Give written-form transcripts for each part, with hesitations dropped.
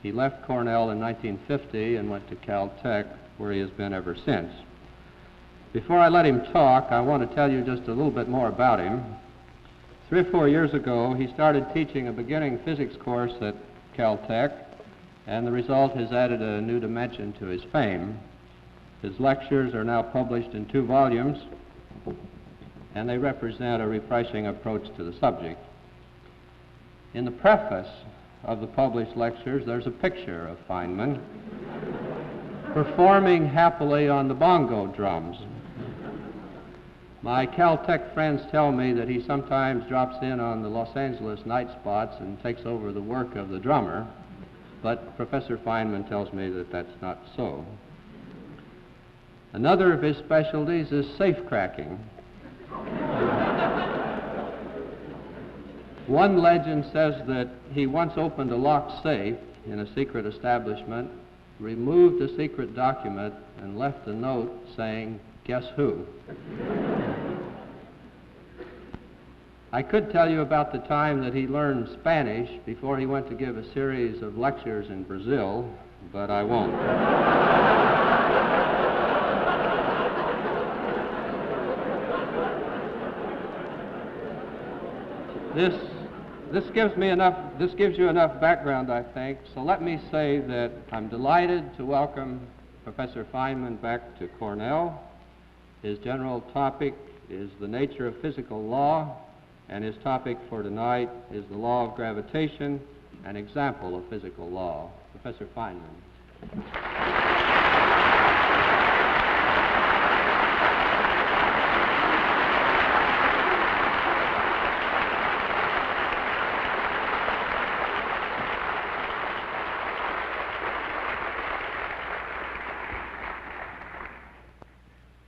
He left Cornell in 1950 and went to Caltech, where he has been ever since. Before I let him talk, I want to tell you just a little bit more about him. 3 or 4 years ago, he started teaching a beginning physics course at Caltech, and the result has added a new dimension to his fame. His lectures are now published in 2 volumes, and they represent a refreshing approach to the subject. In the preface of the published lectures, there's a picture of Feynman performing happily on the bongo drums. My Caltech friends tell me that he sometimes drops in on the Los Angeles night spots and takes over the work of the drummer, but Professor Feynman tells me that that's not so. Another of his specialties is safe cracking. One legend says that he once opened a locked safe in a secret establishment, removed a secret document, and left a note saying, "Guess who?" I could tell you about the time that he learned Spanish before he went to give a series of lectures in Brazil, but I won't. This gives you enough background, I think, so let me say that I'm delighted to welcome Professor Feynman back to Cornell. His general topic is the nature of physical law, and his topic for tonight is the law of gravitation, an example of physical law. Professor Feynman.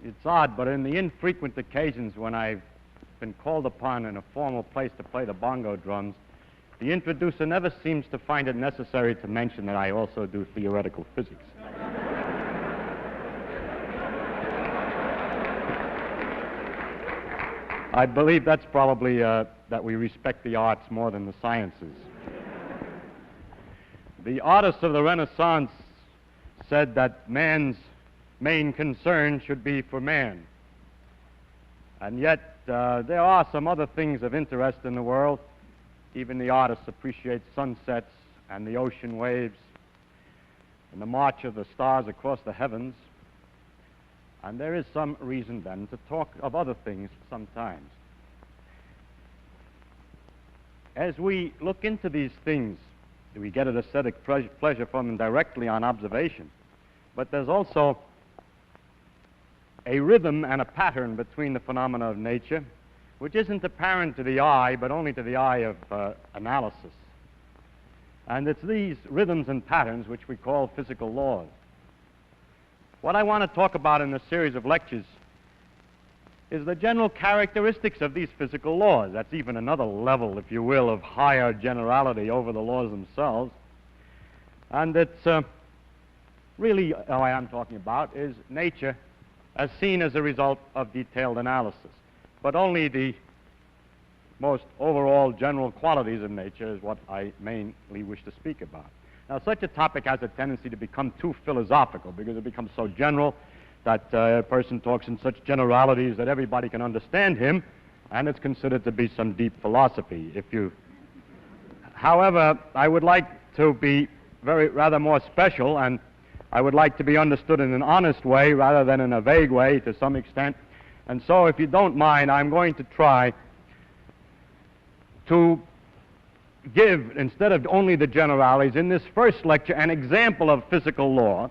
It's odd, but in the infrequent occasions when I've been called upon in a formal place to play the bongo drums, the introducer never seems to find it necessary to mention that I also do theoretical physics. I believe that's probably that we respect the arts more than the sciences. The artists of the Renaissance said that man's main concern should be for man. And yet, there are some other things of interest in the world. Even the artists appreciate sunsets and the ocean waves and the march of the stars across the heavens. And there is some reason then to talk of other things sometimes. As we look into these things, we get an aesthetic pleasure from them directly on observation. But there's also a rhythm and a pattern between the phenomena of nature, which isn't apparent to the eye, but only to the eye of analysis. And it's these rhythms and patterns which we call physical laws. What I want to talk about in this series of lectures is the general characteristics of these physical laws. That's even another level, if you will, of higher generality over the laws themselves. And it's really, what I'm talking about is nature as seen as a result of detailed analysis. But only the most overall general qualities of nature is what I mainly wish to speak about. Now, such a topic has a tendency to become too philosophical because it becomes so general that a person talks in such generalities that everybody can understand him, and it's considered to be some deep philosophy. However, I would like to be rather more special, and I would like to be understood in an honest way rather than in a vague way to some extent. And so, if you don't mind, I'm going to try to give, instead of only the generalities, in this first lecture, an example of physical law,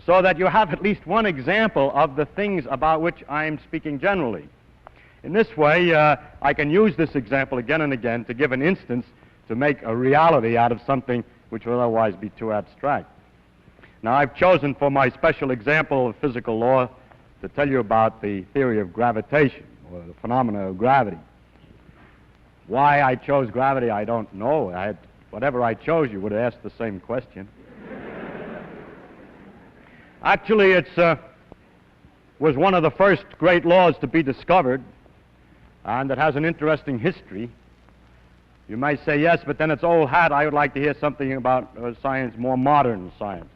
so that you have at least one example of the things about which I'm speaking generally. In this way, I can use this example again and again to give an instance to make a reality out of something which would otherwise be too abstract. Now, I've chosen for my special example of physical law to tell you about the theory of gravitation, or the phenomena of gravity. Why I chose gravity, I don't know. Whatever I chose, you would have asked the same question. Actually, it was one of the first great laws to be discovered, and it has an interesting history. You might say yes, but then it's old hat. I would like to hear something about science, more modern science.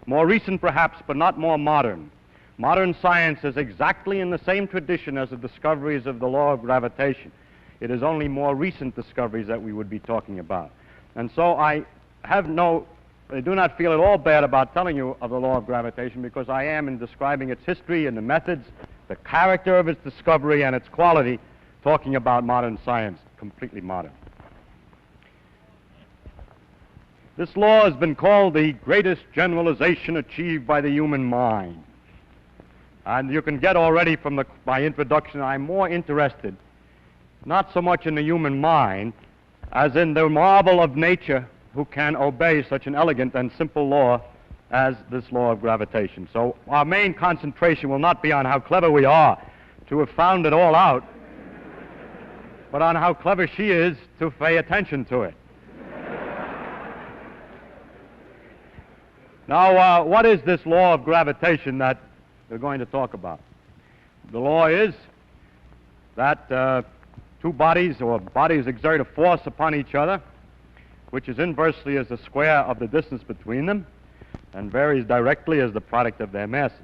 More recent perhaps, but not more modern. Modern science is exactly in the same tradition as the discoveries of the law of gravitation. It is only more recent discoveries that we would be talking about. And so I do not feel at all bad about telling you of the law of gravitation, because I am, in describing its history and the methods, the character of its discovery and its quality, talking about modern science, completely modern. This law has been called the greatest generalization achieved by the human mind. And you can get already from my introduction, I'm more interested not so much in the human mind as in the marvel of nature who can obey such an elegant and simple law as this law of gravitation. So our main concentration will not be on how clever we are to have found it all out, but on how clever she is to pay attention to it. Now, what is this law of gravitation that we're going to talk about? The law is that two bodies exert a force upon each other, which is inversely as the square of the distance between them, and varies directly as the product of their masses.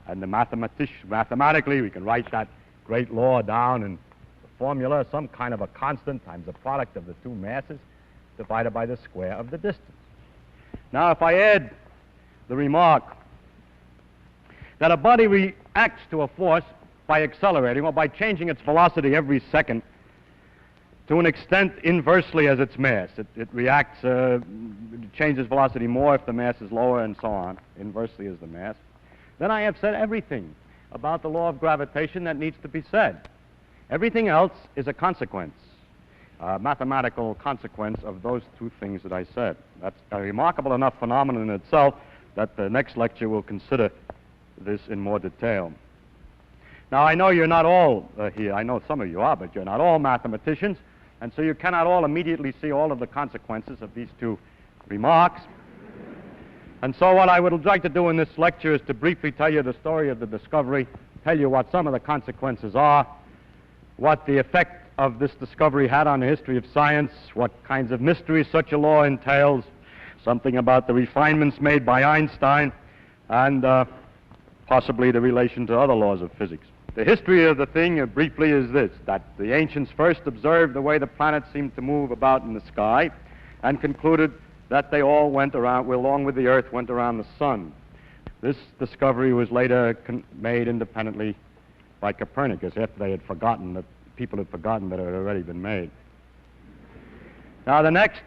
And mathematically, we can write that great law down in the formula, some kind of a constant times the product of the two masses divided by the square of the distance. Now, if I add the remark that a body reacts to a force by accelerating or by changing its velocity every second to an extent inversely as its mass. It reacts, it changes velocity more if the mass is lower and so on, inversely as the mass. Then I have said everything about the law of gravitation that needs to be said. Everything else is a consequence, a mathematical consequence of those two things that I said. That's a remarkable enough phenomenon in itself that the next lecture will consider this in more detail. Now, I know you're not all here. I know some of you are, but you're not all mathematicians, and so you cannot all immediately see all of the consequences of these two remarks. And so what I would like to do in this lecture is to briefly tell you the story of the discovery, tell you what some of the consequences are, what the effect of this discovery had on the history of science, what kinds of mysteries such a law entails, something about the refinements made by Einstein, and possibly the relation to other laws of physics. The history of the thing, briefly, is this, that the ancients first observed the way the planets seemed to move about in the sky and concluded that they all went around, along with the Earth, went around the sun. This discovery was later made independently by Copernicus after they had forgotten, that people had forgotten that it had already been made. Now, the next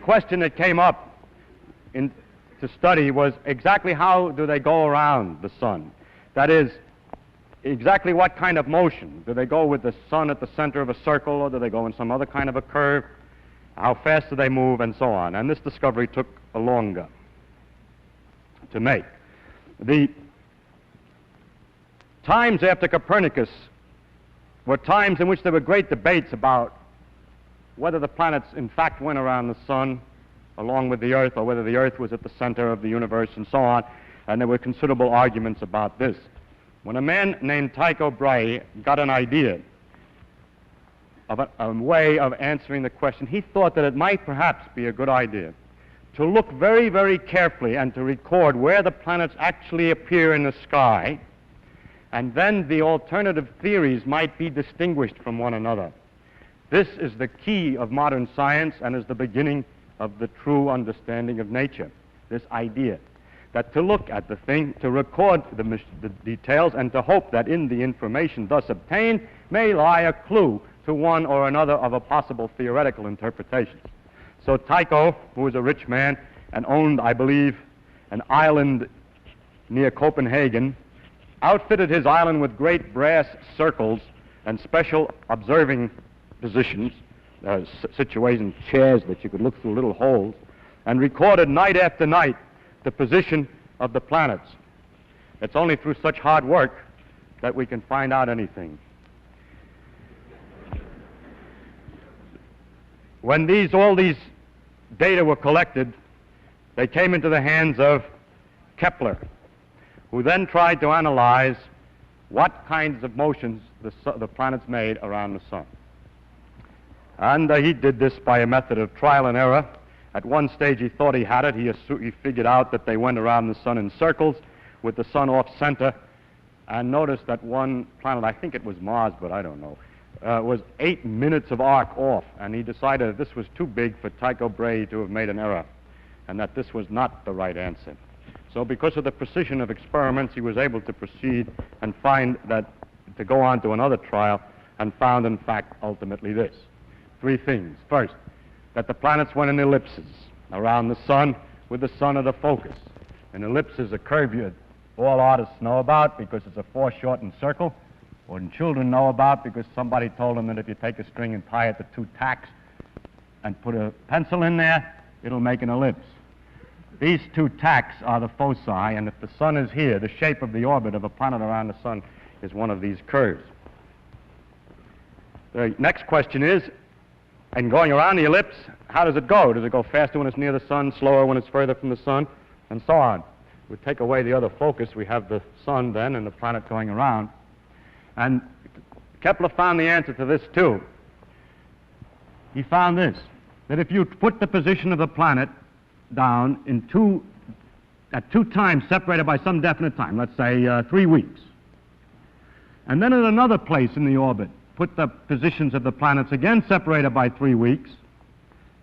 question that came up to study was exactly how do they go around the sun? That is, exactly what kind of motion? Do they go with the sun at the center of a circle, or do they go in some other kind of a curve? How fast do they move, and so on? And this discovery took longer to make. The times after Copernicus were times in which there were great debates about whether the planets in fact went around the sun along with the Earth, or whether the Earth was at the center of the universe, and so on. And there were considerable arguments about this. When a man named Tycho Brahe got an idea of a way of answering the question, he thought that it might perhaps be a good idea to look very, very carefully and to record where the planets actually appear in the sky, and then the alternative theories might be distinguished from one another. This is the key of modern science and is the beginning of the true understanding of nature, this idea that to look at the thing, to record the details, and to hope that in the information thus obtained may lie a clue to one or another of a possible theoretical interpretations. So Tycho, who was a rich man and owned, I believe, an island near Copenhagen, outfitted his island with great brass circles and special observing positions, situation chairs that you could look through little holes, and recorded night after night the position of the planets. It's only through such hard work that we can find out anything. When all these data were collected, they came into the hands of Kepler, who then tried to analyze what kinds of motions the planets made around the sun. And he did this by a method of trial and error. At one stage he thought he had it. He figured out that they went around the sun in circles with the sun off center, and noticed that one planet, I think it was Mars, but I don't know, was 8 minutes of arc off, and he decided that this was too big for Tycho Brahe to have made an error, and that this was not the right answer. So because of the precision of experiments, he was able to proceed and find that, to go on to another trial, and found, in fact, ultimately this. 3 things. First, that the planets went in ellipses around the sun with the sun of the focus. An ellipse is a curve all artists know about because it's a foreshortened circle, or children know about because somebody told them that if you take a string and tie it to 2 tacks and put a pencil in there, it'll make an ellipse. These 2 tacks are the foci, and if the sun is here, the shape of the orbit of a planet around the sun is one of these curves. The next question is, in going around the ellipse, how does it go? Does it go faster when it's near the sun, slower when it's further from the sun, and so on? We take away the other focus, we have the sun then and the planet going around. And Kepler found the answer to this too. He found this, that if you put the position of the planet down at 2 times separated by some definite time, let's say 3 weeks, and then at another place in the orbit, put the positions of the planets again separated by 3 weeks,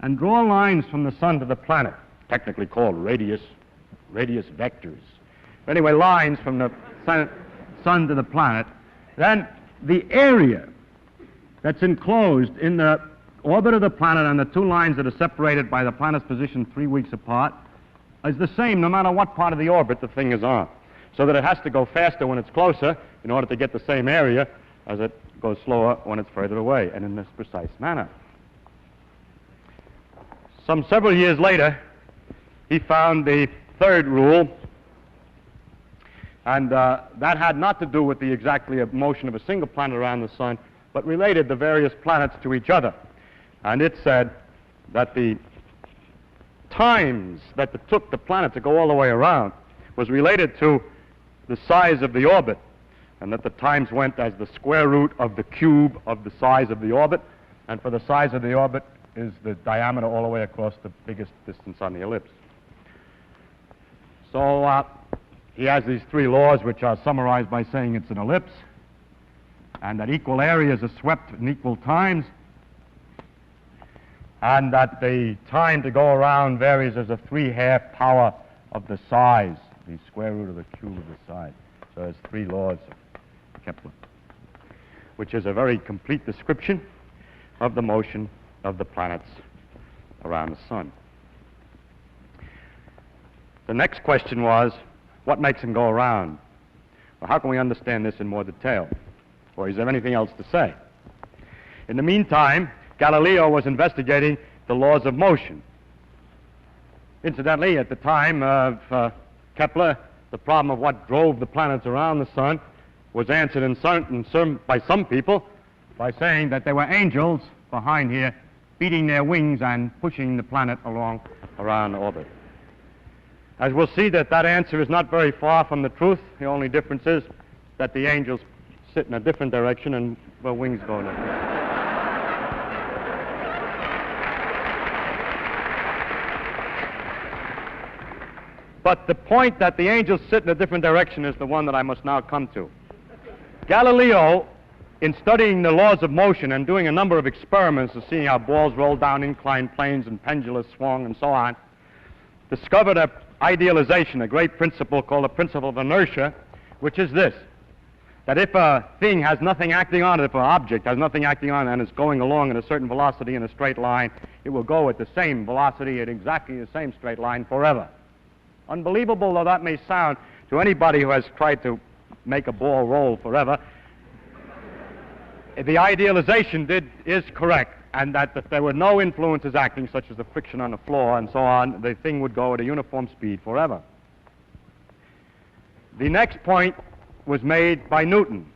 and draw lines from the sun to the planet, technically called radius vectors. Anyway, lines from the sun to the planet, then the area that's enclosed in the orbit of the planet and the 2 lines that are separated by the planet's position 3 weeks apart is the same no matter what part of the orbit the thing is on. So that it has to go faster when it's closer in order to get the same area as it goes slower when it's further away, and in this precise manner. Some several years later, he found the 3rd rule, and that had not to do with the exactly motion of a single planet around the sun, but related the various planets to each other. And it said that the times that it took the planet to go all the way around was related to the size of the orbit, and that the times went as the square root of the cube of the size of the orbit, and for the size of the orbit is the diameter all the way across the biggest distance on the ellipse. So he has these 3 laws, which are summarized by saying it's an ellipse, and that equal areas are swept in equal times, and that the time to go around varies as a 3/2 power of the size, the square root of the cube of the size. So there's 3 laws of Kepler, which is a very complete description of the motion of the planets around the sun. The next question was, what makes them go around? Well, how can we understand this in more detail? Or is there anything else to say? In the meantime, Galileo was investigating the laws of motion. Incidentally, at the time of Kepler, the problem of what drove the planets around the sun was answered by some people by saying that there were angels behind here beating their wings and pushing the planet along around orbit. As we'll see, that answer is not very far from the truth. The only difference is that the angels sit in a different direction and the wings go in a different direction. But the point that the angels sit in a different direction is the one that I must now come to. Galileo, in studying the laws of motion and doing a number of experiments of seeing how balls roll down inclined planes and pendulums swung and so on, discovered an idealization, a great principle called the principle of inertia, which is this, that if a thing has nothing acting on it, if an object has nothing acting on it and is going along at a certain velocity in a straight line, it will go at the same velocity at exactly the same straight line forever. Unbelievable though that may sound to anybody who has tried to make a ball roll forever, the idealization is correct, and that if there were no influences acting, such as the friction on the floor and so on, the thing would go at a uniform speed forever. The next point was made by Newton,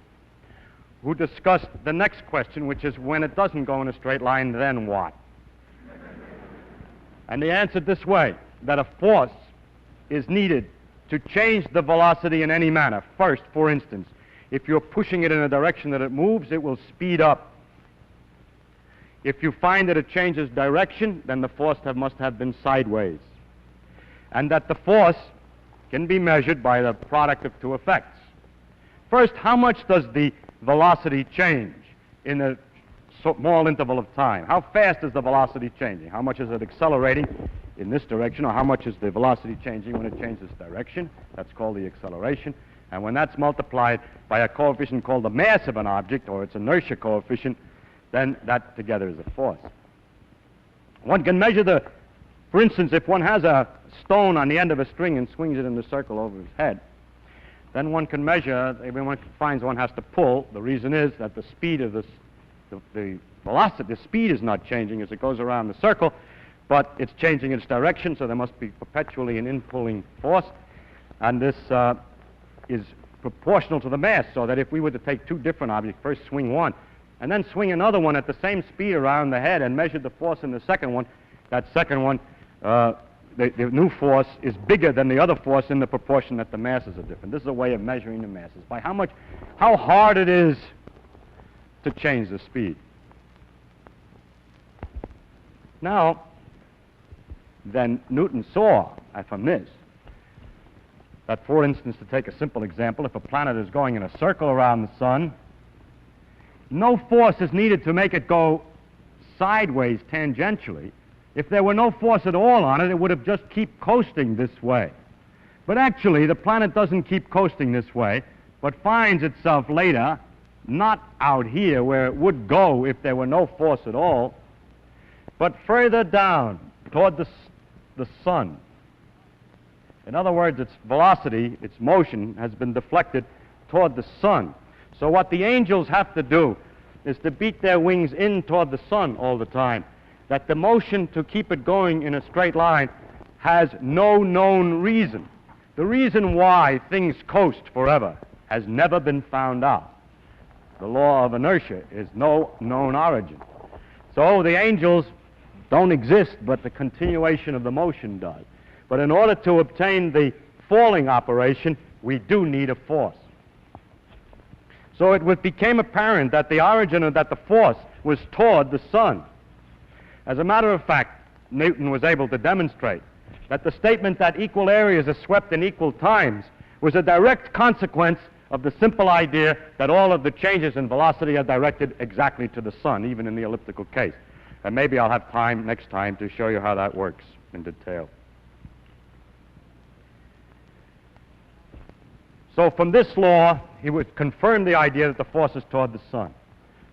who discussed the next question, which is when it doesn't go in a straight line, then what? And he answered this way, that a force is needed to change the velocity in any manner. First, for instance, if you're pushing it in a direction that it moves, it will speed up. if you find that it changes direction, then the force must have been sideways. And that the force can be measured by the product of two effects. First, how much does the velocity change in a small interval of time? How fast is the velocity changing? How much is it accelerating in this direction, or how much is the velocity changing when it changes direction? That's called the acceleration. And when that's multiplied by a coefficient called the mass of an object, or its inertia coefficient, then that together is a force. One can measure for instance, if one has a stone on the end of a string and swings it in a circle over his head, then one can measure, when one finds one has to pull, the reason is that the speed of the velocity, the speed is not changing as it goes around the circle, but it's changing its direction, so there must be perpetually an in-pulling force, and this is proportional to the mass, so that if we were to take two different objects, first swing one, and then swing another one at the same speed around the head and measure the force in the second one, that second one, the new force is bigger than the other force in the proportion that the masses are different. This is a way of measuring the masses, by how hard it is to change the speed. Now, then Newton saw from this that, for instance, to take a simple example, if a planet is going in a circle around the sun, no force is needed to make it go sideways tangentially. If there were no force at all on it, it would have just keep coasting this way. But actually, the planet doesn't keep coasting this way, but finds itself later not out here where it would go if there were no force at all, but further down toward the sun. In other words, its velocity, its motion, has been deflected toward the sun. So what the angels have to do is to beat their wings in toward the sun all the time, that the motion to keep it going in a straight line has no known reason. The reason why things coast forever has never been found out. The law of inertia is no known origin. So the angels don't exist, but the continuation of the motion does. But in order to obtain the falling operation, we do need a force. So it became apparent that the origin of that the force was toward the sun. As a matter of fact, Newton was able to demonstrate that the statement that equal areas are swept in equal times was a direct consequence of the simple idea that all of the changes in velocity are directed exactly to the sun, even in the elliptical case. And maybe I'll have time next time to show you how that works in detail. So from this law, he would confirm the idea that the force is toward the sun.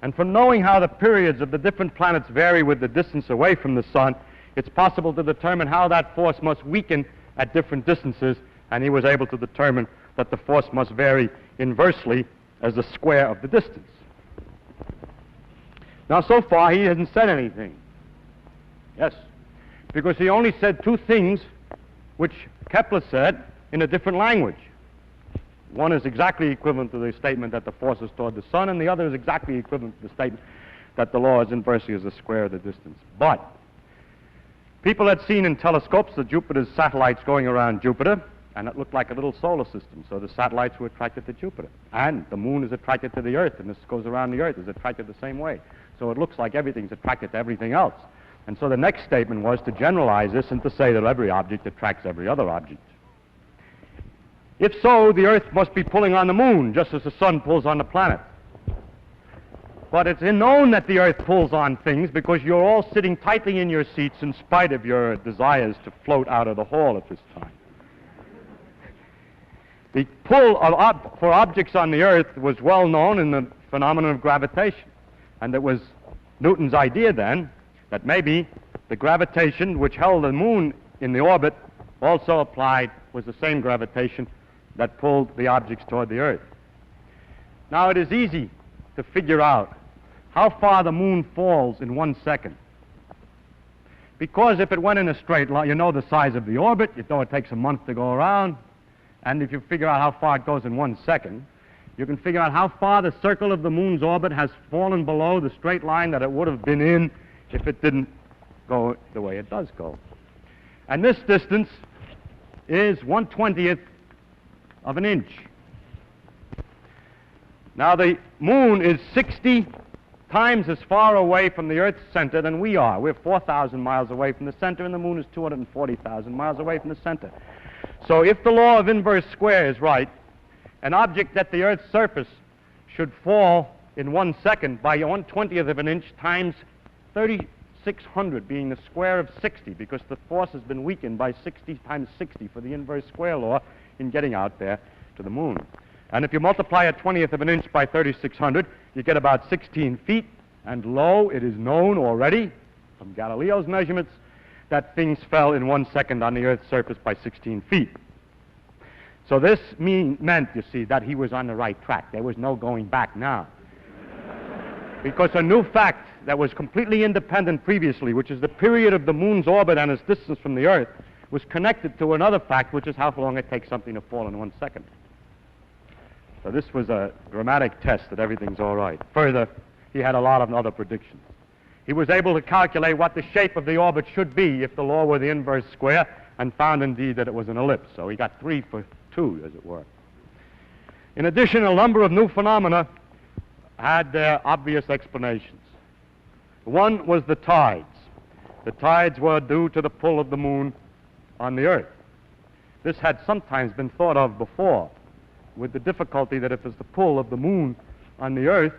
And from knowing how the periods of the different planets vary with the distance away from the sun, it's possible to determine how that force must weaken at different distances, and he was able to determine that the force must vary inversely as the square of the distance. Now, so far, he hasn't said anything. Yes, because he only said two things which Kepler said in a different language. One is exactly equivalent to the statement that the force is toward the sun, and the other is exactly equivalent to the statement that the law is inversely as the square of the distance. But people had seen in telescopes the Jupiter's satellites going around Jupiter, and it looked like a little solar system. So the satellites were attracted to Jupiter. And the moon is attracted to the Earth, and this goes around the Earth, is attracted the same way. So it looks like everything's attracted to everything else. And so the next statement was to generalize this and to say that every object attracts every other object. If so, the Earth must be pulling on the moon, just as the sun pulls on the planet. But it's known that the Earth pulls on things because you're all sitting tightly in your seats in spite of your desires to float out of the hall at this time. The pull for objects on the Earth was well known in the phenomenon of gravitation. And it was Newton's idea then that maybe the gravitation which held the moon in the orbit also applied, was the same gravitation that pulled the objects toward the Earth. Now, it is easy to figure out how far the moon falls in 1 second. Because if it went in a straight line, you know the size of the orbit, you know it takes a month to go around, and if you figure out how far it goes in 1 second, you can figure out how far the circle of the moon's orbit has fallen below the straight line that it would have been in if it didn't go the way it does go. And this distance is 1/20th of an inch. Now, the moon is 60 times as far away from the Earth's center than we are. We're 4,000 miles away from the center, and the moon is 240,000 miles away from the center. So if the law of inverse square is right, an object at the Earth's surface should fall in 1 second by 1/20th of an inch times 3,600, being the square of 60, because the force has been weakened by 60 times 60 for the inverse square law in getting out there to the moon. And if you multiply a 20th of an inch by 3,600, you get about 16 feet, and lo, it is known already from Galileo's measurements that things fell in 1 second on the Earth's surface by 16 feet. So this meant, you see, that he was on the right track. There was no going back now. Because a new fact that was completely independent previously, which is the period of the moon's orbit and its distance from the Earth, was connected to another fact, which is how long it takes something to fall in 1 second. So this was a dramatic test that everything's all right. Further, he had a lot of other predictions. He was able to calculate what the shape of the orbit should be if the law were the inverse square, and found indeed that it was an ellipse. So he got 3 for 2, as it were. In addition, a number of new phenomena had their obvious explanations. One was the tides. The tides were due to the pull of the moon on the Earth. This had sometimes been thought of before, with the difficulty that if it's the pull of the moon on the Earth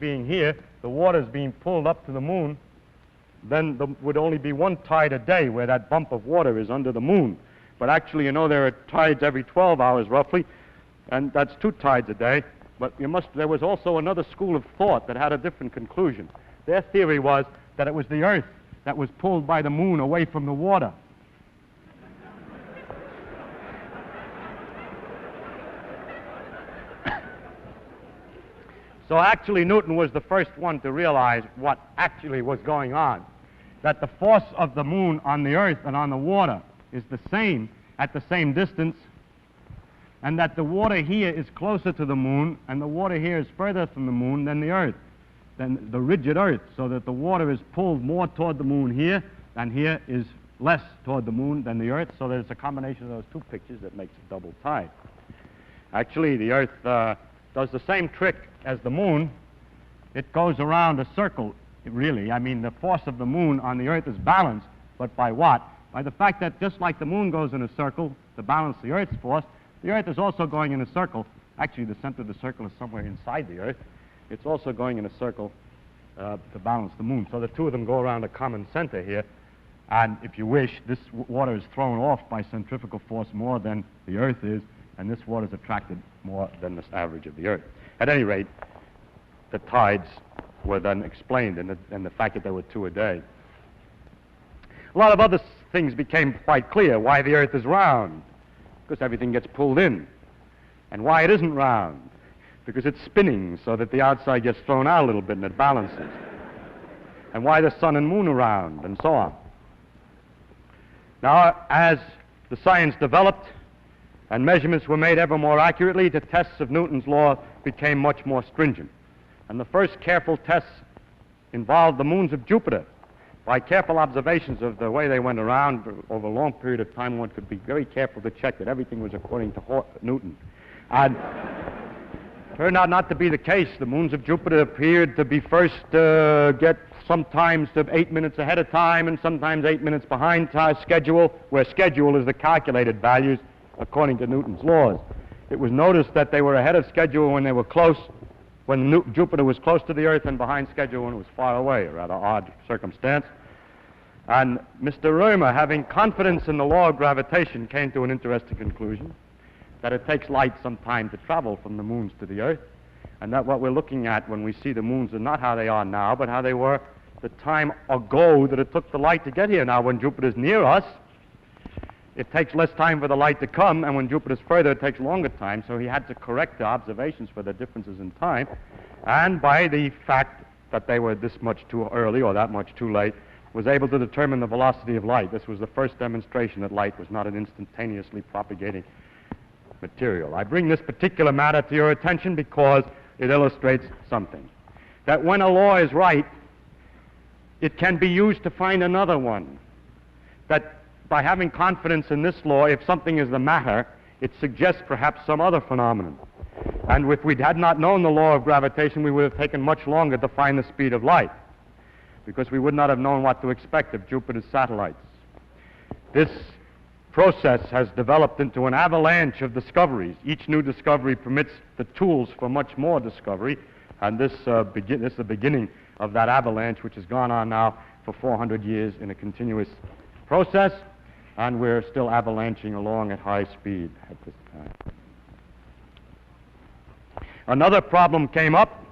being here, the water's being pulled up to the moon, then there would only be one tide a day where that bump of water is under the moon. But actually, you know, there are tides every 12 hours roughly, and that's 2 tides a day. But there was also another school of thought that had a different conclusion. Their theory was that it was the Earth that was pulled by the moon away from the water. So actually, Newton was the first one to realize what actually was going on, that the force of the moon on the Earth and on the water is the same at the same distance, and that the water here is closer to the moon and the water here is further from the moon than the Earth, than the rigid Earth, so that the water is pulled more toward the moon here, and here is less toward the moon than the Earth, so that it's a combination of those 2 pictures that makes a double tide. Actually, the Earth does the same trick as the moon. It goes around a circle, really. I mean, the force of the moon on the Earth is balanced, but by what? By the fact that just like the moon goes in a circle to balance the Earth's force, the Earth is also going in a circle. Actually, the center of the circle is somewhere inside the Earth. It's also going in a circle to balance the moon. So the 2 of them go around a common center here. And if you wish, this water is thrown off by centrifugal force more than the Earth is, and this water is attracted more than the average of the Earth. At any rate, the tides were then explained, and the fact that there were 2 a day. A lot of other things became quite clear. Why the Earth is round, because everything gets pulled in. And why it isn't round, because it's spinning so that the outside gets thrown out a little bit and it balances. And why the sun and moon are round, and so on. Now, as the science developed and measurements were made ever more accurately, the tests of Newton's law became much more stringent. And the first careful tests involved the moons of Jupiter. By careful observations of the way they went around over a long period of time, one could be very careful to check that everything was according to Newton. And turned out not to be the case. The moons of Jupiter appeared to be first get sometimes to 8 minutes ahead of time and sometimes 8 minutes behind schedule, where schedule is the calculated values according to Newton's laws. It was noticed that they were ahead of schedule when they were close, when Jupiter was close to the Earth, and behind schedule when it was far away, a rather odd circumstance. And Mr. Römer, having confidence in the law of gravitation, came to an interesting conclusion, that it takes light some time to travel from the moons to the Earth, and that what we're looking at when we see the moons are not how they are now, but how they were the time ago that it took the light to get here. Now, when Jupiter's near us, it takes less time for the light to come, and when Jupiter's further, it takes longer time, so he had to correct the observations for the differences in time, and by the fact that they were this much too early or that much too late, was able to determine the velocity of light. This was the first demonstration that light was not an instantaneously propagating material. I bring this particular matter to your attention because it illustrates something. That when a law is right, it can be used to find another one. That by having confidence in this law, if something is the matter, it suggests perhaps some other phenomenon. And if we had not known the law of gravitation, we would have taken much longer to find the speed of light, because we would not have known what to expect of Jupiter's satellites. This process has developed into an avalanche of discoveries. Each new discovery permits the tools for much more discovery, and this is the beginning of that avalanche, which has gone on now for 400 years in a continuous process, and we're still avalanching along at high speed at this time. Another problem came up.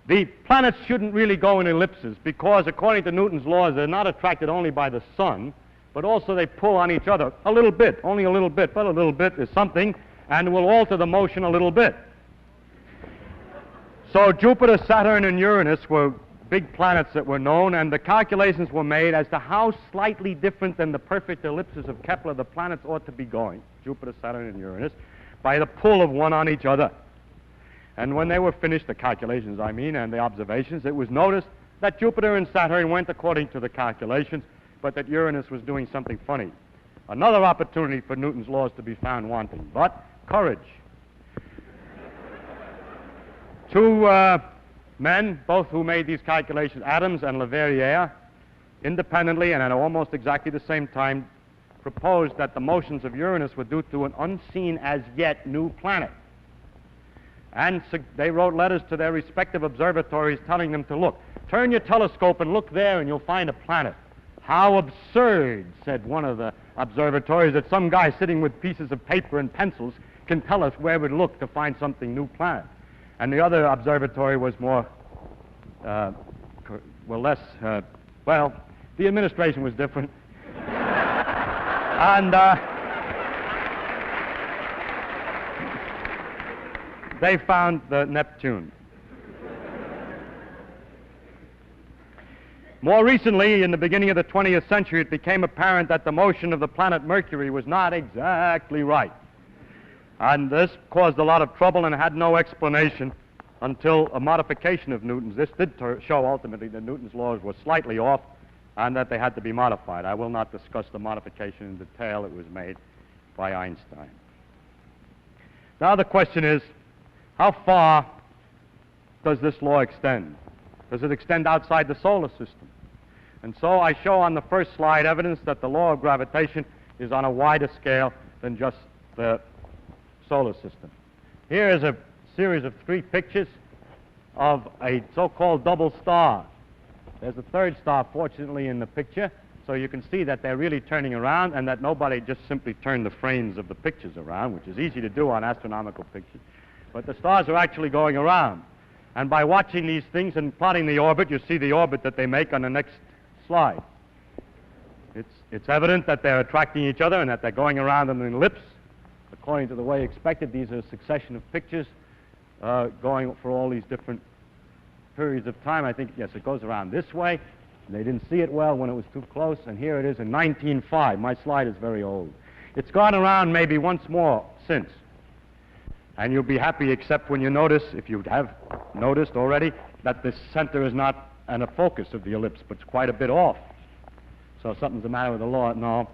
The planets shouldn't really go in ellipses because, according to Newton's laws, they're not attracted only by the sun, but also they pull on each other a little bit, only a little bit, but a little bit is something, and will alter the motion a little bit. So Jupiter, Saturn, and Uranus were big planets that were known, and the calculations were made as to how slightly different than the perfect ellipses of Kepler the planets ought to be going, Jupiter, Saturn, and Uranus, by the pull of one on each other. And when they were finished, the calculations, I mean, and the observations, it was noticed that Jupiter and Saturn went according to the calculations, but that Uranus was doing something funny. Another opportunity for Newton's laws to be found wanting, but courage. Two men, both who made these calculations, Adams and Leverrier, independently and at almost exactly the same time, proposed that the motions of Uranus were due to an unseen as yet new planet. And they wrote letters to their respective observatories telling them to look. Turn your telescope and look there and you'll find a planet. How absurd, said one of the observatories, that some guy sitting with pieces of paper and pencils can tell us where we'd look to find something new planet. And the other observatory was more, the administration was different. And they found the Neptune. More recently, in the beginning of the 20th century, it became apparent that the motion of the planet Mercury was not exactly right. And this caused a lot of trouble and had no explanation until a modification of Newton's. This did show ultimately that Newton's laws were slightly off and that they had to be modified. I will not discuss the modification in detail. It was made by Einstein. Now the question is, how far does this law extend? Does it extend outside the solar system? And so I show on the first slide evidence that the law of gravitation is on a wider scale than just the solar system. Here is a series of 3 pictures of a so-called double star. There's a third star, fortunately, in the picture, so you can see that they're really turning around and that nobody just simply turned the frames of the pictures around, which is easy to do on astronomical pictures. But the stars are actually going around. And by watching these things and plotting the orbit, you see the orbit that they make on the next slide. It's evident that they're attracting each other and that they're going around in an ellipse. According to the way expected, these are a succession of pictures going for all these different periods of time. I think, yes, it goes around this way. They didn't see it well when it was too close, and here it is in 1905. My slide is very old. It's gone around maybe once more since. And you'll be happy except when you notice, if you have noticed already, that the center is not a focus of the ellipse, but it's quite a bit off. So something's the matter with the law. No.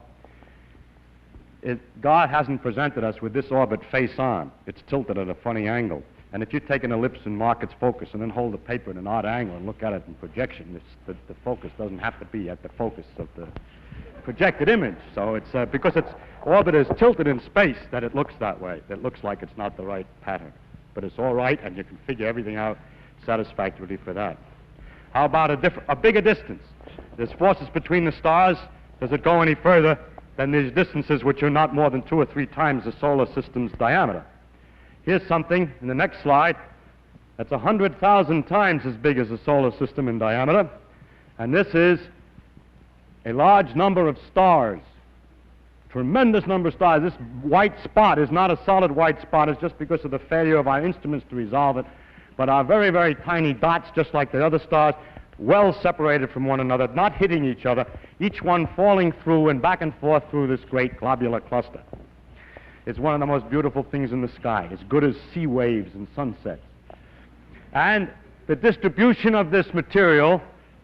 God hasn't presented us with this orbit face on. It's tilted at a funny angle. And if you take an ellipse and mark its focus and then hold the paper at an odd angle and look at it in projection, the focus doesn't have to be at the focus of the projected image. So it's because its orbit is tilted in space that it looks that way. It looks like it's not the right pattern. But it's all right, and you can figure everything out satisfactorily for that. How about a bigger distance? There's forces between the stars. Does it go any further than these distances, which are not more than 2 or 3 times the solar system's diameter? Here's something in the next slide that's 100,000 times as big as the solar system in diameter. And this is a large number of stars, tremendous number of stars. This white spot is not a solid white spot. It's just because of the failure of our instruments to resolve it, but are very, very tiny dots, just like the other stars, well separated from one another, not hitting each other, each one falling through and back and forth through this great globular cluster. It's one of the most beautiful things in the sky, as good as sea waves and sunsets. And the distribution of this material,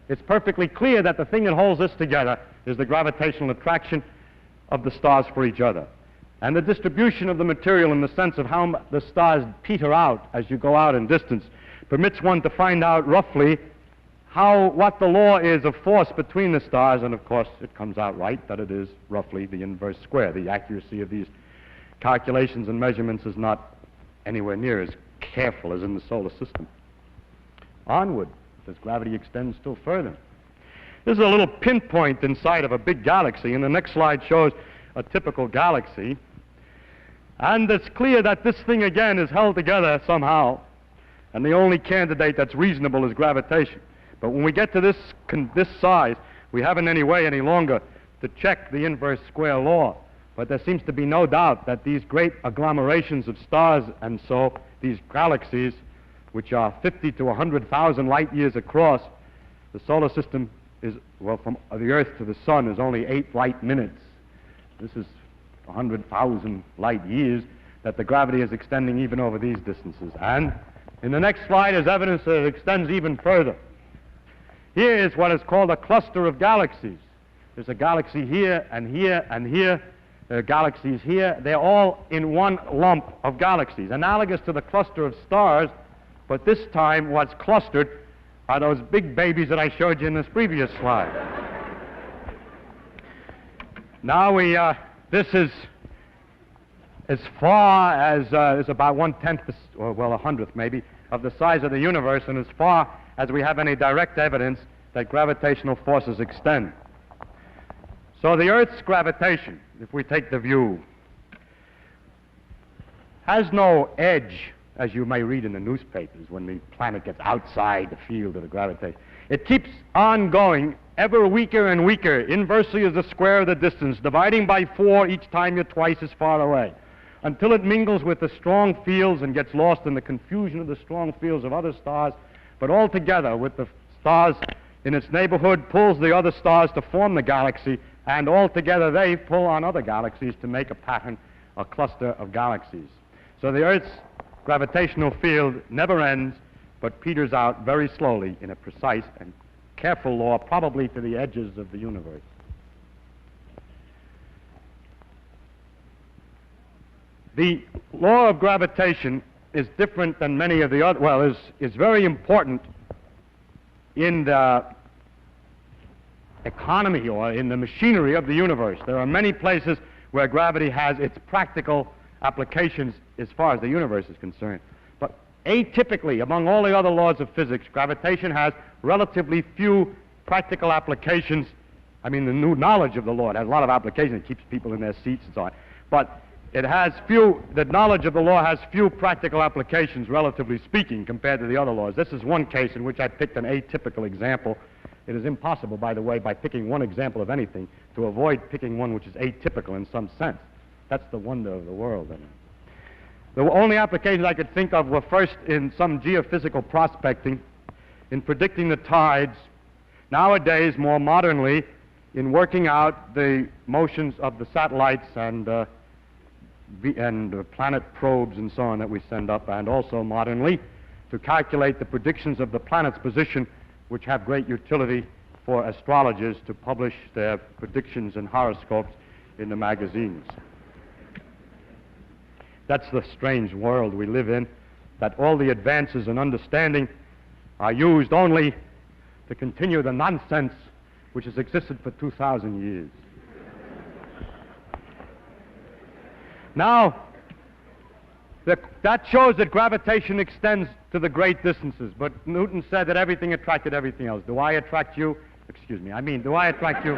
it's perfectly clear that the thing that holds this together is the gravitational attraction of the stars for each other. And the distribution of the material in the sense of how the stars peter out as you go out in distance permits one to find out roughly what the law is of force between the stars, and of course it comes out right that it is roughly the inverse square. The accuracy of these calculations and measurements is not anywhere near as careful as in the solar system. Onward, as gravity extends still further. This is a little pinpoint inside of a big galaxy, and the next slide shows a typical galaxy. And it's clear that this thing again is held together somehow, and the only candidate that's reasonable is gravitation. But when we get to this size, we haven't any way any longer to check the inverse square law. But there seems to be no doubt that these great agglomerations of stars and so, these galaxies, which are 50 to 100,000 light years across, the solar system is, well, from the Earth to the Sun is only 8 light minutes. This is 100,000 light years that the gravity is extending even over these distances. And in the next slide is evidence that it extends even further. Here is what is called a cluster of galaxies. There's a galaxy here and here and here. There are galaxies here. They're all in one lump of galaxies, analogous to the cluster of stars, but this time what's clustered are those big babies that I showed you in this previous slide. Now this is as far as is about 1/10, or well, 100th maybe, of the size of the universe, and as far as we have any direct evidence that gravitational forces extend. So the Earth's gravitation, if we take the view, has no edge, as you may read in the newspapers when the planet gets outside the field of the gravitation. It keeps on going, ever weaker and weaker, inversely as the square of the distance, dividing by 4 each time you're twice as far away, until it mingles with the strong fields and gets lost in the confusion of the strong fields of other stars, but altogether with the stars in its neighborhood pulls the other stars to form the galaxy, and altogether they pull on other galaxies to make a pattern, a cluster of galaxies. So the Earth's gravitational field never ends, but peters out very slowly in a precise and careful law, probably to the edges of the universe. The law of gravitation is different than many of the other, well, is very important in the economy or in the machinery of the universe. There are many places where gravity has its practical applications as far as the universe is concerned. But atypically, among all the other laws of physics, gravitation has relatively few practical applications. I mean, the new knowledge of the law, it has a lot of applications. It keeps people in their seats and so on. But it has few, the knowledge of the law has few practical applications, relatively speaking, compared to the other laws. This is one case in which I picked an atypical example. It is impossible, by the way, by picking one example of anything, to avoid picking one which is atypical in some sense. That's the wonder of the world. I mean, the only applications I could think of were first in some geophysical prospecting, in predicting the tides, nowadays more modernly in working out the motions of the satellites and planet probes and so on that we send up, and also modernly to calculate the predictions of the planet's position, which have great utility for astrologers to publish their predictions and horoscopes in the magazines. That's the strange world we live in, that all the advances in understanding are used only to continue the nonsense which has existed for 2,000 years. Now, that shows that gravitation extends to the great distances, but Newton said that everything attracted everything else. Do I attract you? Excuse me, do I attract you?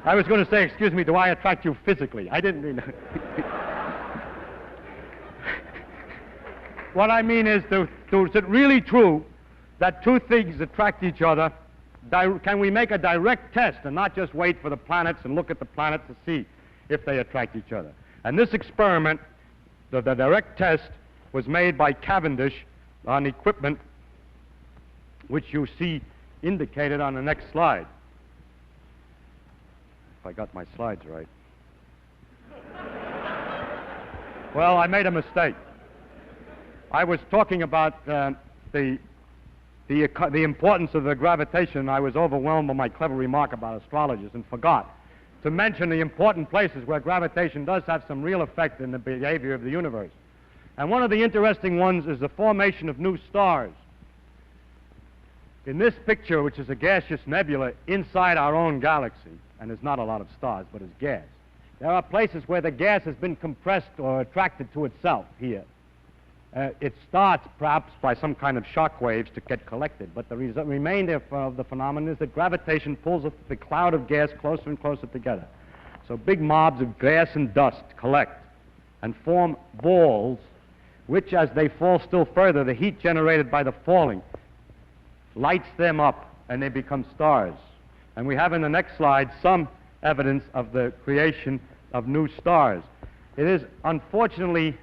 I was going to say, excuse me, do I attract you physically? I didn't mean What I mean is, is it really true that two things attract each other? Can we make a direct test and not just wait for the planets and look at the planets to see if they attract each other? And this experiment, the direct test, was made by Cavendish on equipment which you see indicated on the next slide. If I got my slides right. Well, I made a mistake. I was talking about the importance of the gravitation. I was overwhelmed by my clever remark about astrologers and forgot to mention the important places where gravitation does have some real effect in the behavior of the universe. And one of the interesting ones is the formation of new stars. In this picture, which is a gaseous nebula inside our own galaxy, and there's not a lot of stars, but it's gas, there are places where the gas has been compressed or attracted to itself here. It starts perhaps by some kind of shock waves to get collected, but the remainder of the phenomenon is that gravitation pulls the cloud of gas closer and closer together. So big mobs of gas and dust collect and form balls, which as they fall still further, the heat generated by the falling lights them up and they become stars. And we have in the next slide some evidence of the creation of new stars. It is unfortunately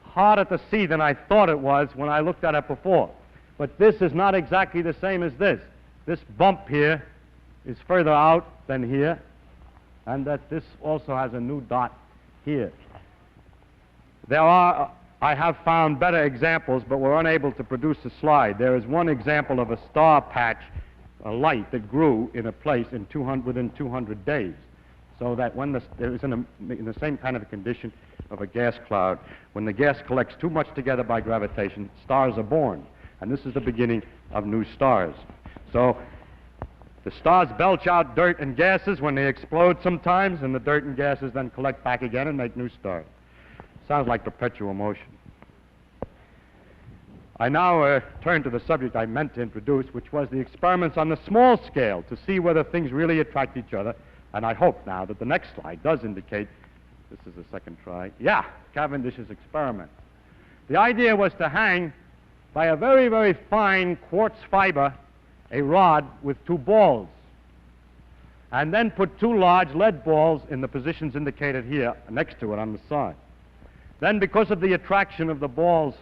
harder to see than I thought it was when I looked at it before. But this is not exactly the same as this. This bump here is further out than here, and that this also has a new dot here. I have found better examples, but we're unable to produce a slide. There is one example of a star patch, a light that grew in a place within 200 days. So that when it was in the same kind of a condition of a gas cloud, when the gas collects too much together by gravitation, stars are born. And this is the beginning of new stars. So the stars belch out dirt and gases when they explode sometimes, and the dirt and gases then collect back again and make new stars. Sounds like perpetual motion. I now turn to the subject I meant to introduce, which was the experiments on the small scale to see whether things really attract each other. And I hope now that the next slide does indicate, this is the second try, yeah, Cavendish's experiment. The idea was to hang by a very, very fine quartz fiber a rod with two balls, and then put two large lead balls in the positions indicated here next to it on the side. Then, because of the attraction of the balls,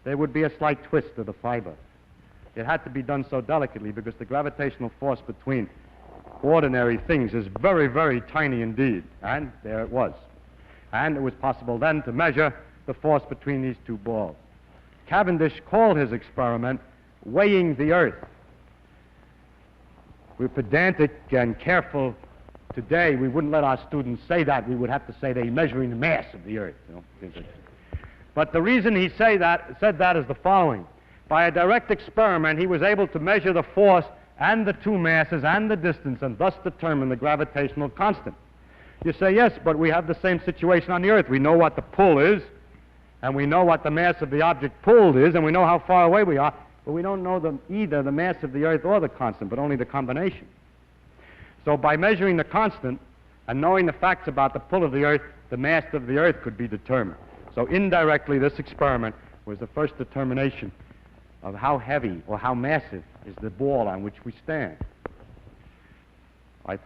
there would be a slight twist of the fiber. It had to be done so delicately because the gravitational force between ordinary things is very, very tiny indeed. And there it was. And it was possible then to measure the force between these two balls. Cavendish called his experiment weighing the Earth. We're pedantic and careful today. We wouldn't let our students say that. We would have to say they're measuring the mass of the Earth. You know? But the reason he said that is the following. By a direct experiment, he was able to measure the force and the two masses and the distance, and thus determine the gravitational constant. You say, yes, but we have the same situation on the Earth. We know what the pull is, and we know what the mass of the object pulled is, and we know how far away we are, but we don't know either the mass of the Earth or the constant, but only the combination. So by measuring the constant and knowing the facts about the pull of the Earth, the mass of the Earth could be determined. So indirectly, this experiment was the first determination of how heavy or how massive is the ball on which we stand. It's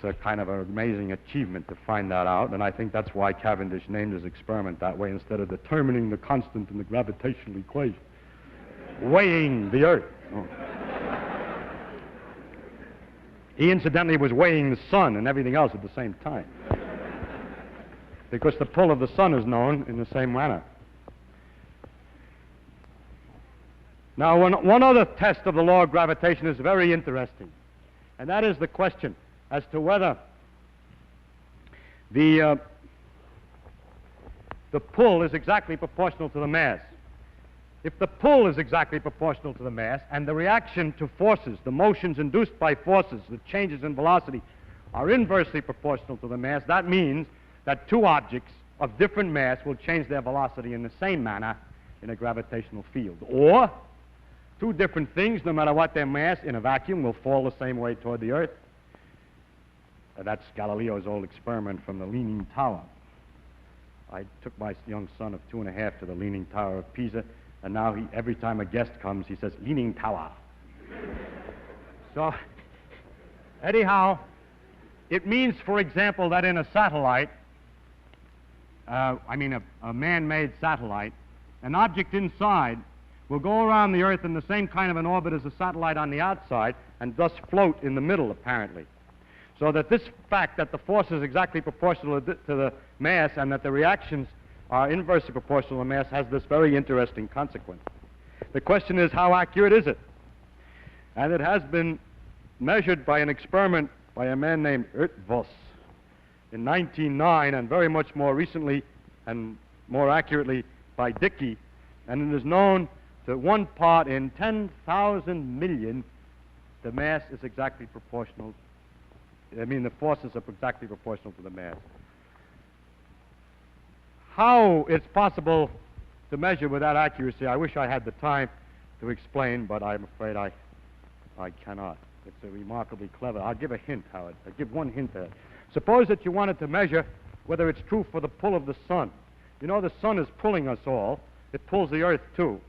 a kind of an amazing achievement to find that out, and I think that's why Cavendish named his experiment that way instead of determining the constant in the gravitational equation. Weighing the Earth. Oh. He incidentally was weighing the sun and everything else at the same time, because the pull of the sun is known in the same manner. Now, one other test of the law of gravitation is very interesting, and that is the question as to whether the pull is exactly proportional to the mass. If the pull is exactly proportional to the mass, and the reaction to forces, the motions induced by forces, the changes in velocity, are inversely proportional to the mass, that means that two objects of different mass will change their velocity in the same manner in a gravitational field. Or two different things, no matter what their mass, in a vacuum, will fall the same way toward the Earth. That's Galileo's old experiment from the Leaning Tower. I took my young son of 2.5 to the Leaning Tower of Pisa, and now every time a guest comes, he says, Leaning Tower. So, anyhow, it means, for example, that in a satellite, a man-made satellite, an object inside will go around the Earth in the same kind of an orbit as a satellite on the outside, and thus float in the middle, apparently. So that this fact that the force is exactly proportional to the mass and that the reactions are inversely proportional to the mass has this very interesting consequence. The question is, how accurate is it? And it has been measured by an experiment by a man named Voss in 1909, and very much more recently and more accurately by Dickey, and it is known that 1 part in 10,000 million, the mass is exactly proportional. The forces are exactly proportional to the mass. How it's possible to measure with that accuracy, I wish I had the time to explain, but I'm afraid I cannot. It's a remarkably clever. I'll give a hint, Howard. I'll give one hint there. Suppose that you wanted to measure whether it's true for the pull of the sun. You know the sun is pulling us all. It pulls the earth too.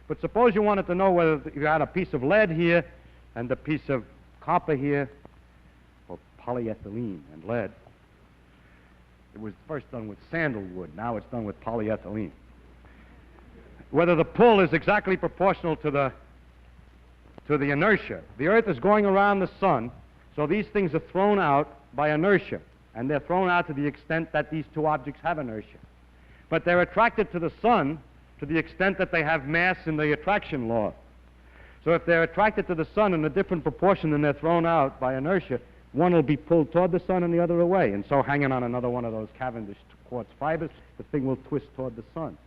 But suppose you wanted to know whether you had a piece of lead here and a piece of copper here, or polyethylene and lead. It was first done with sandalwood. Now it's done with polyethylene. Whether the pull is exactly proportional to the inertia. The earth is going around the sun, so these things are thrown out by inertia, and they're thrown out to the extent that these two objects have inertia. But they're attracted to the sun to the extent that they have mass in the attraction law. So if they're attracted to the sun in a different proportion than they're thrown out by inertia, one will be pulled toward the sun and the other away. And so hanging on another one of those Cavendish quartz fibers, the thing will twist toward the sun.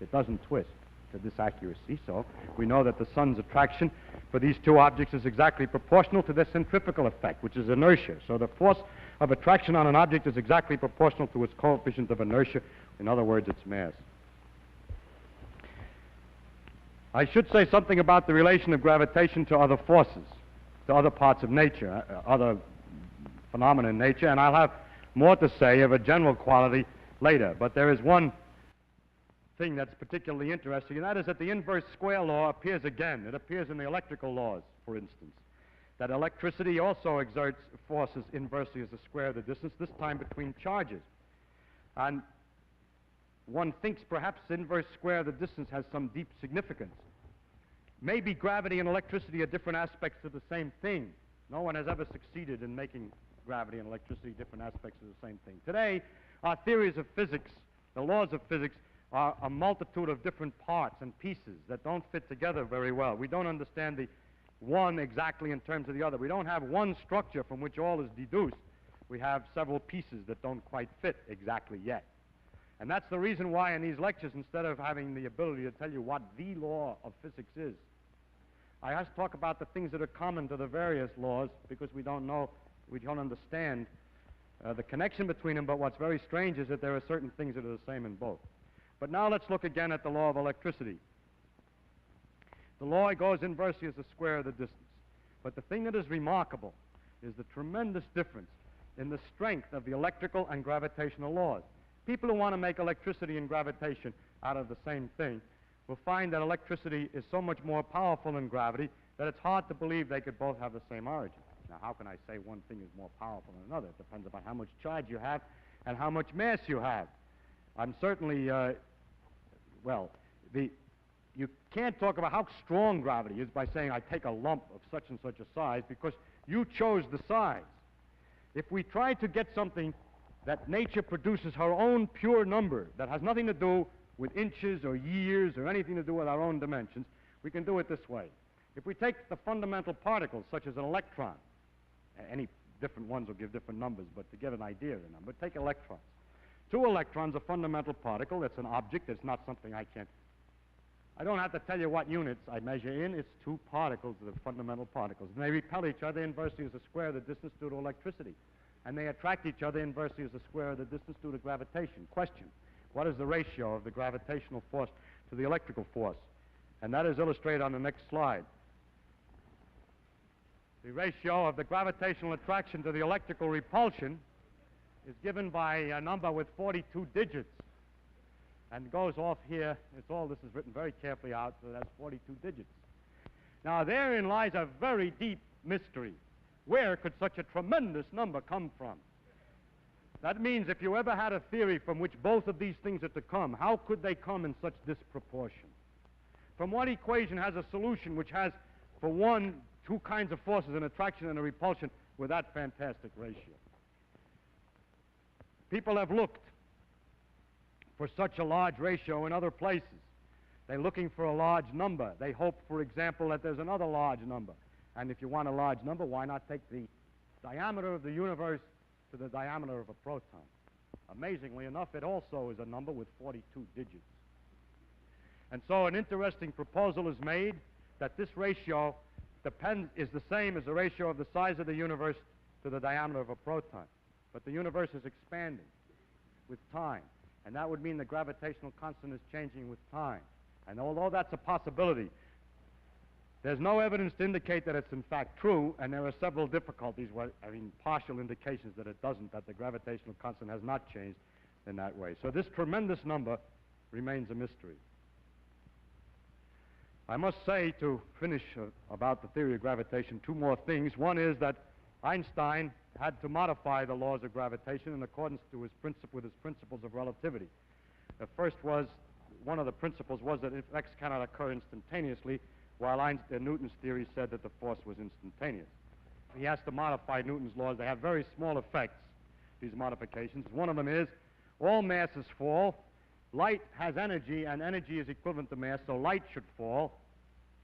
It doesn't twist to this accuracy, so we know that the sun's attraction for these two objects is exactly proportional to their centrifugal effect, which is inertia. So the force of attraction on an object is exactly proportional to its coefficient of inertia. In other words, its mass. I should say something about the relation of gravitation to other forces, to other parts of nature, other phenomena in nature, and I'll have more to say of a general quality later. But there is one thing that's particularly interesting, and that is that the inverse square law appears again. It appears in the electrical laws, for instance, that electricity also exerts forces inversely as the square of the distance, this time between charges. And one thinks perhaps the inverse square of the distance has some deep significance. Maybe gravity and electricity are different aspects of the same thing. No one has ever succeeded in making gravity and electricity different aspects of the same thing. Today, our theories of physics, the laws of physics, are a multitude of different parts and pieces that don't fit together very well. We don't understand the one exactly in terms of the other. We don't have one structure from which all is deduced. We have several pieces that don't quite fit exactly yet. And that's the reason why in these lectures, instead of having the ability to tell you what the law of physics is, I have to talk about the things that are common to the various laws, because we don't know, we don't understand the connection between them. But what's very strange is that there are certain things that are the same in both. But now let's look again at the law of electricity. The law goes inversely as the square of the distance. But the thing that is remarkable is the tremendous difference in the strength of the electrical and gravitational laws. People who want to make electricity and gravitation out of the same thing will find that electricity is so much more powerful than gravity that it's hard to believe they could both have the same origin. Now, how can I say one thing is more powerful than another? It depends upon how much charge you have and how much mass you have. I'm certainly, you can't talk about how strong gravity is by saying I take a lump of such and such a size, because you chose the size. If we try to get something that nature produces her own pure number that has nothing to do with inches or years or anything to do with our own dimensions, we can do it this way. If we take the fundamental particles, such as an electron, any different ones will give different numbers, but to get an idea of the number, take electrons. 2 electrons, a fundamental particle. It's an object. It's not something I don't have to tell you what units I measure in. It's 2 particles that are fundamental particles. And they repel each other inversely as the square of the distance due to electricity. And they attract each other inversely as the square of the distance due to gravitation. Question: what is the ratio of the gravitational force to the electrical force? And that is illustrated on the next slide. The ratio of the gravitational attraction to the electrical repulsion is given by a number with 42 digits, and goes off here. This is written very carefully out, so that's 42 digits. Now, therein lies a very deep mystery. Where could such a tremendous number come from? That means if you ever had a theory from which both of these things are to come, how could they come in such disproportion? From what equation has a solution which has, for one, 2 kinds of forces, an attraction and a repulsion, with that fantastic ratio? People have looked for such a large ratio in other places. They're looking for a large number. They hope, for example, that there's another large number. And if you want a large number, why not take the diameter of the universe to the diameter of a proton. Amazingly enough, it also is a number with 42 digits. And so an interesting proposal is made that this ratio is the same as the ratio of the size of the universe to the diameter of a proton. But the universe is expanding with time, and that would mean the gravitational constant is changing with time. And although that's a possibility, there's no evidence to indicate that it's in fact true, and there are several difficulties, partial indications that it doesn't, that the gravitational constant has not changed in that way. So this tremendous number remains a mystery. I must say, to finish about the theory of gravitation, two more things. One is that Einstein had to modify the laws of gravitation in accordance to with his principles of relativity. The first was, one of the principles was that effects cannot occur instantaneously, while Newton's theory said that the force was instantaneous. He has to modify Newton's laws. They have very small effects, these modifications. One of them is all masses fall. Light has energy, and energy is equivalent to mass, so light should fall,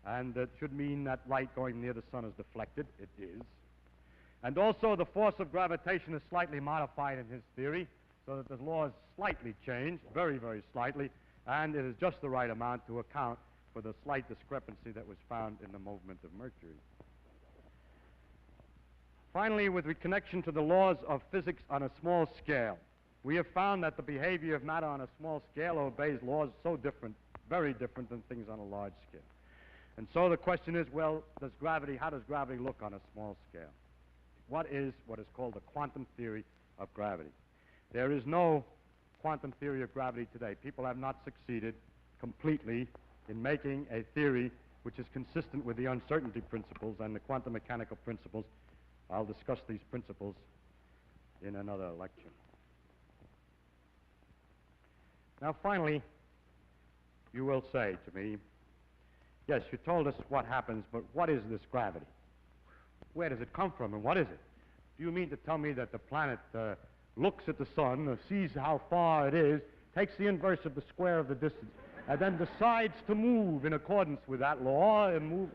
and that should mean that light going near the sun is deflected. It is. And also the force of gravitation is slightly modified in his theory, so that the laws slightly change, very, very slightly, and it is just the right amount to account for the slight discrepancy that was found in the movement of Mercury. Finally, with connection to the laws of physics on a small scale, we have found that the behavior of matter on a small scale obeys laws so different, very different than things on a large scale. And so the question is, well, how does gravity look on a small scale? What is called the quantum theory of gravity? There is no quantum theory of gravity today. People have not succeeded completely in making a theory which is consistent with the uncertainty principles and the quantum mechanical principles. I'll discuss these principles in another lecture. Now, finally, you will say to me, yes, you told us what happens, but what is this gravity? Where does it come from, and what is it? Do you mean to tell me that the planet looks at the sun, sees how far it is, takes the inverse of the square of the distance, and then decides to move in accordance with that law and move?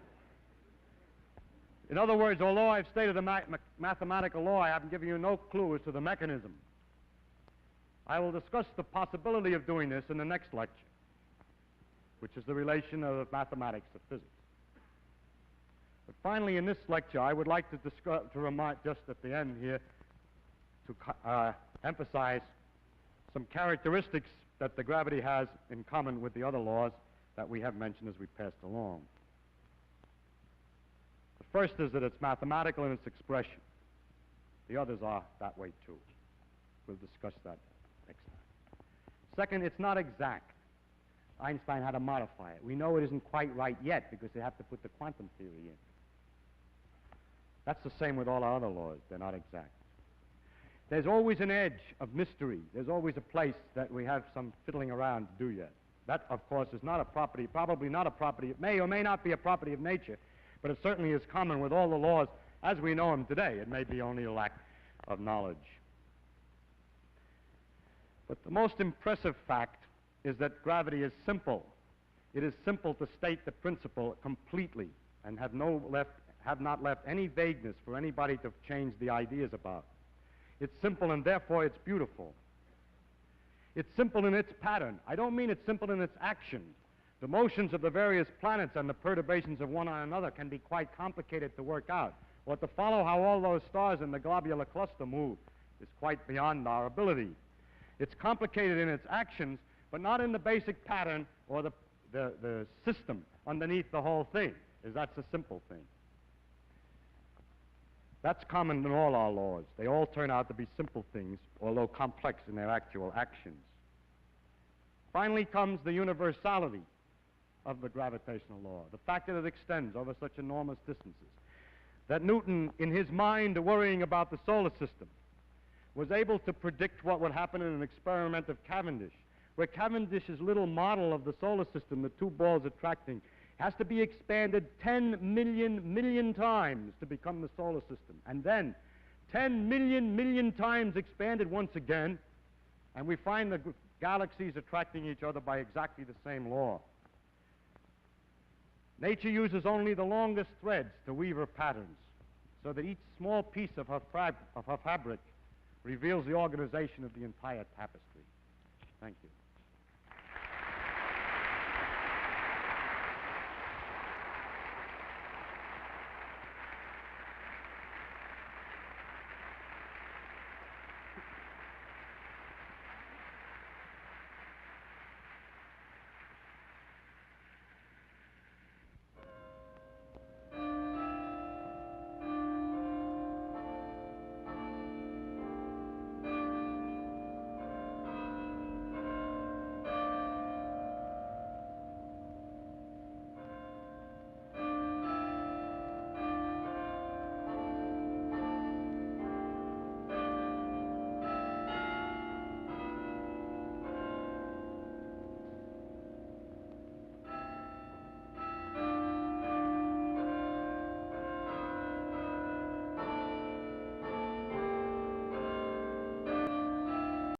In other words, although I've stated a mathematical law, I haven't given you no clue as to the mechanism. I will discuss the possibility of doing this in the next lecture, which is the relation of mathematics to physics. But finally, in this lecture, I would like to remind, just at the end here, to emphasize some characteristics that the gravity has in common with the other laws that we have mentioned as we passed along. The first is that it's mathematical in its expression. The others are that way too. We'll discuss that next time. Second, it's not exact. Einstein had to modify it. We know it isn't quite right yet because they have to put the quantum theory in. That's the same with all our other laws. They're not exact. There's always an edge of mystery. There's always a place that we have some fiddling around to do yet. That, of course, is not a property, probably not a property. It may or may not be a property of nature, but it certainly is common with all the laws as we know them today. It may be only a lack of knowledge. But the most impressive fact is that gravity is simple. It is simple to state the principle completely and have not left any vagueness for anybody to change the ideas about. It's simple, and therefore it's beautiful. It's simple in its pattern. I don't mean it's simple in its action. The motions of the various planets and the perturbations of one on another can be quite complicated to work out. Or to follow how all those stars in the globular cluster move is quite beyond our ability. It's complicated in its actions, but not in the basic pattern or the system underneath the whole thing, as that's a simple thing. That's common in all our laws. They all turn out to be simple things, although complex in their actual actions. Finally comes the universality of the gravitational law, the fact that it extends over such enormous distances. That Newton, in his mind worrying about the solar system, was able to predict what would happen in an experiment of Cavendish, where Cavendish's little model of the solar system, the two balls attracting, has to be expanded 10 million times to become the solar system. And then 10 million times expanded once again, and we find the galaxies attracting each other by exactly the same law. Nature uses only the longest threads to weave her patterns. so that each small piece of her fabric reveals the organization of the entire tapestry. Thank you.